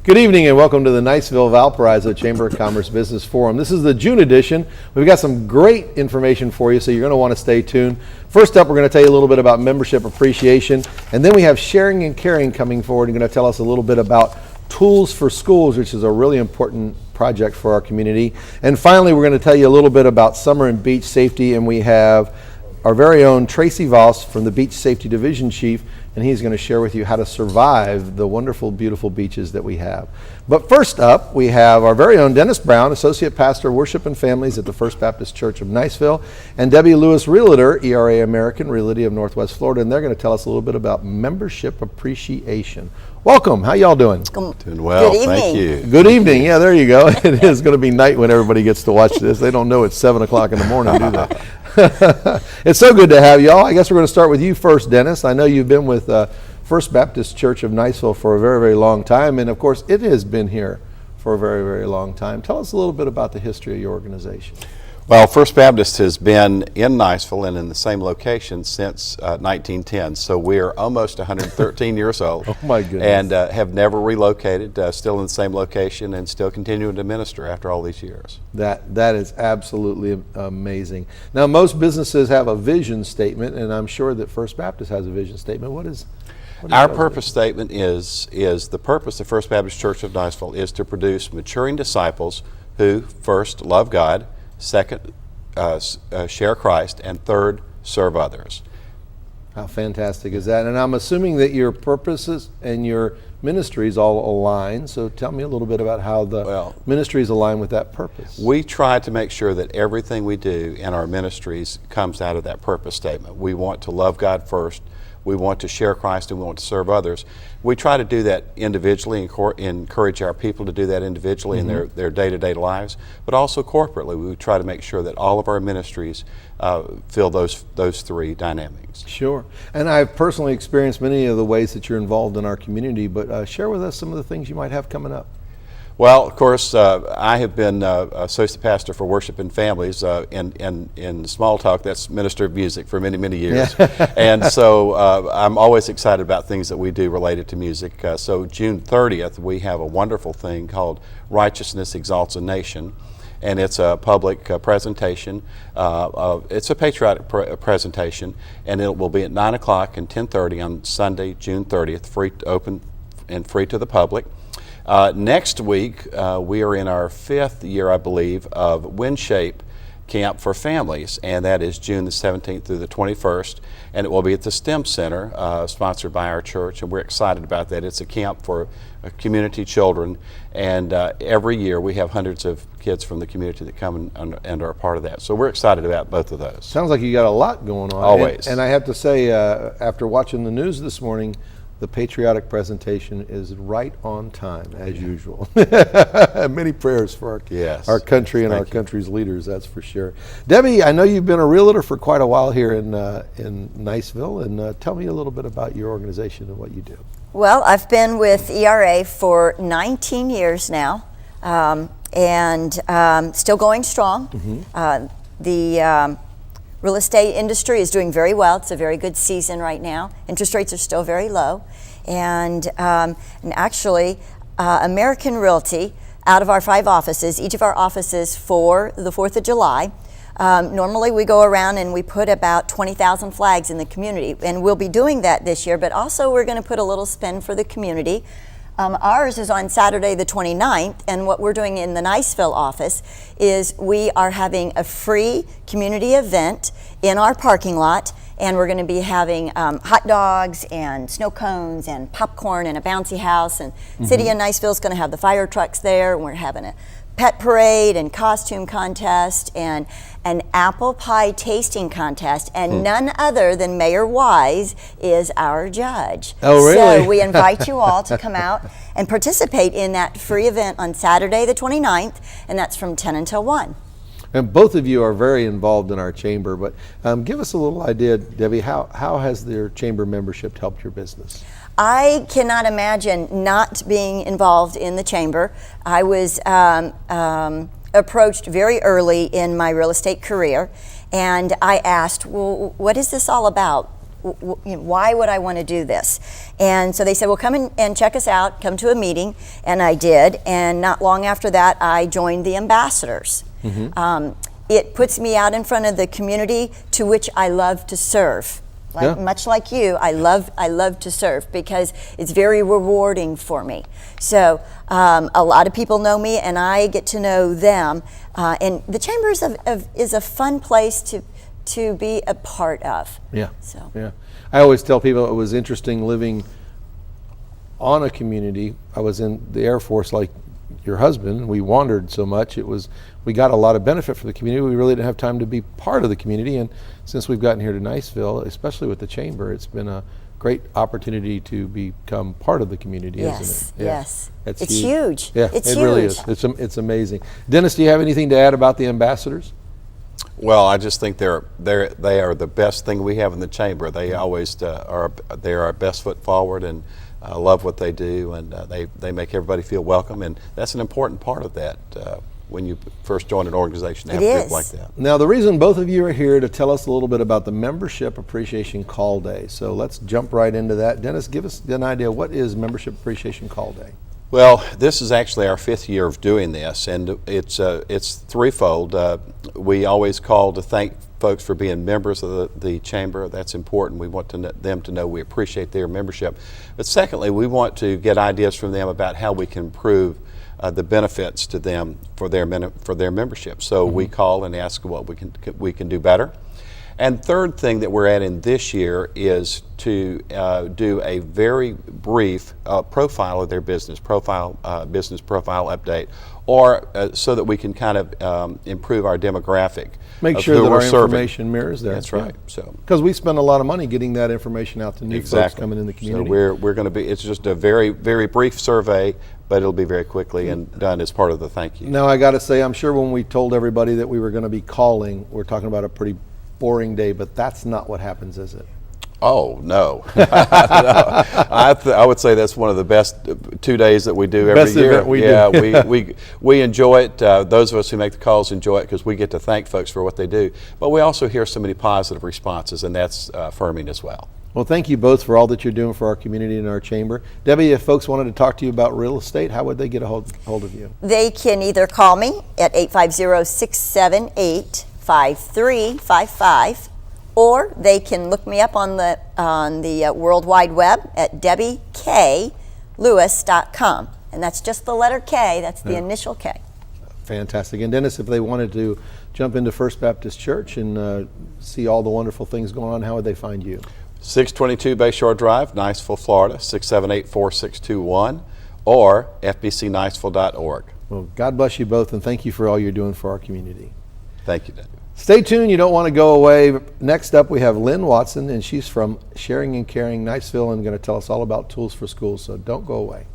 Good evening and welcome to the Niceville Valparaiso Chamber of Commerce Business Forum. This is the June edition. We've got some great information for you, so you're going to want to stay tuned. First up, we're going to tell you a little bit about membership appreciation, and then we have sharing and caring coming forward and going to tell us a little bit about tools for schools, which is a really important project for our community. And finally, we're going to tell you a little bit about summer and beach safety, and we have our very own Tracy Voss from the Beach Safety Division Chief, and he's going to share with you how to survive the wonderful, beautiful beaches that we have. But first up, we have our very own Dennis Brown, Associate Pastor of Worship and Families at the First Baptist Church of Niceville, and Debbie Lewis, Realtor, ERA American Realty of Northwest Florida, and they're going to tell us a little bit about membership appreciation. Welcome. How y'all doing? Doing well. Good evening. Thank you. Good evening. Yeah, there you go. It is going to be night when everybody gets to watch this. They don't know it's 7 o'clock in the morning, do they? It's so good to have y'all. I guess we're going to start with you first, Dennis. I know you've been with First Baptist Church of Niceville for a very, very long time, and of course it has been here for a very, very long time. Tell us a little bit about the history of your organization. Well, First Baptist has been in Niceville and in the same location since 1910, so we're almost 113 years old. Oh my goodness. And have never relocated, still in the same location and still continuing to minister after all these years. That is absolutely amazing. Now, most businesses have a vision statement, and I'm sure that First Baptist has a vision statement. What is Our purpose statement is the purpose of First Baptist Church of Niceville is to produce maturing disciples who first love God, second share Christ, and third serve others. How fantastic is that? And I'm assuming that your purposes and your ministries all align. So tell me a little bit about how the ministries align with that purpose. We try to make sure that everything we do in our ministries comes out of that purpose statement. We want to love God first. We want to share Christ, and we want to serve others. We try to do that individually and encourage our people to do that individually in their day-to-day lives, but also corporately. We try to make sure that all of our ministries fill those three dynamics. Sure. And I've personally experienced many of the ways that you're involved in our community, but share with us some of the things you might have coming up. Well, of course, I have been associate pastor for Worship and Families. In small talk, that's minister of music for many, many years. Yeah. And so I'm always excited about things that we do related to music. So June 30th, we have a wonderful thing called Righteousness Exalts a Nation. And it's a public presentation. It's a patriotic presentation, and it will be at 9 o'clock and 10:30 on Sunday, June 30th, free, open and free to the public. Next week, we are in our 5th year, I believe, of WindShape Camp for Families, and that is June the 17th through the 21st, and it will be at the STEM Center, sponsored by our church, and we're excited about that. It's a camp for community children, and every year we have hundreds of kids from the community that come and are a part of that. So we're excited about both of those. Sounds like you got a lot going on. Always. And I have to say, after watching the news this morning, the patriotic presentation is right on time, as usual. Many prayers for our country and our country's leaders, that's for sure. Debbie, I know you've been a realtor for quite a while here in Niceville, and tell me a little bit about your organization and what you do. Well, I've been with ERA for 19 years now, and still going strong. The real estate industry is doing very well. It's a very good season right now. Interest rates are still very low. And actually, American Realty, out of our 5 offices, each of our offices for the 4th of July, normally we go around and we put about 20,000 flags in the community. And we'll be doing that this year, but also we're going to put a little spin for the community. Ours is on Saturday the 29th, and what we're doing in the Niceville office is we are having a free community event in our parking lot, and we're going to be having hot dogs and snow cones and popcorn and a bouncy house, and City of Niceville is going to have the fire trucks there, and we're having a pet parade and costume contest and an apple pie tasting contest, and none other than Mayor Wise is our judge. Oh, really? So we invite you all to come out and participate in that free event on Saturday the 29th, and that's from 10 until 1. And both of you are very involved in our chamber, but give us a little idea, Debbie, how has their chamber membership helped your business? I cannot imagine not being involved in the chamber. I was approached very early in my real estate career, and I asked, well, what is this all about? Why would I want to do this? And so they said, well, come and check us out, come to a meeting, and I did. And not long after that, I joined the ambassadors. It puts me out in front of the community to which I love to serve. Much like you, I love to serve because it's very rewarding for me. So a lot of people know me, and I get to know them. And the Chamber is a fun place to be a part of. Yeah. So. Yeah. I always tell people it was interesting living on a community. I was in the Air Force like your husband. We wandered so much. We got a lot of benefit for the community. We really didn't have time to be part of the community. And since we've gotten here to Niceville, especially with the Chamber, it's been a great opportunity to become part of the community, isn't it? Yes. That's it's huge. Yeah, it's it huge. really is. It's amazing. Dennis, do you have anything to add about the ambassadors? Well, I just think they are the best thing we have in the Chamber. They always they are our best foot forward, and love what they do, and they make everybody feel welcome, and that's an important part of that when you first join an organization to have a group like that. Now, the reason both of you are here to tell us a little bit about the Membership Appreciation Call Day. So let's jump right into that. Dennis, give us an idea. What is Membership Appreciation Call Day? Well, this is actually our 5th year of doing this, and it's threefold. We always call to thank folks for being members of the Chamber. That's important. We want them to know we appreciate their membership. But secondly, we want to get ideas from them about how we can improve the benefits to them for their membership. So we call and ask what we can do better. And third thing that we're adding this year is to do a very brief profile of their business profile update, or so that we can kind of improve our demographic. Make sure that our information mirrors that. That's right. So because we spend a lot of money getting that information out to new folks coming in the community. So we're going to be. It's just a very, very brief survey, but it'll be very quickly and done as part of the thank you. Now, I got to say, I'm sure when we told everybody that we were going to be calling, we're talking about a pretty boring day, but that's not what happens, is it? Oh, no. No. I would say that's one of the best 2 days that we do every year. Event we do. we enjoy it. Those of us who make the calls enjoy it because we get to thank folks for what they do. But we also hear so many positive responses, and that's affirming as well. Well, thank you both for all that you're doing for our community and our Chamber. Debbie, if folks wanted to talk to you about real estate, how would they get a hold of you? They can either call me at 850-678-5355, or they can look me up on the World Wide Web at debbiekLewis.com. And that's just the letter K, that's the initial K. Fantastic. And Dennis, if they wanted to jump into First Baptist Church and see all the wonderful things going on, how would they find you? 622 Bayshore Drive, Niceville, Florida, 678-4621, or fbcniceville.org. Well, God bless you both, and thank you for all you're doing for our community. Thank you, Dave. Stay tuned. You don't want to go away. Next up, we have Lynn Watson, and she's from Sharing and Caring Niceville and going to tell us all about tools for schools, so don't go away.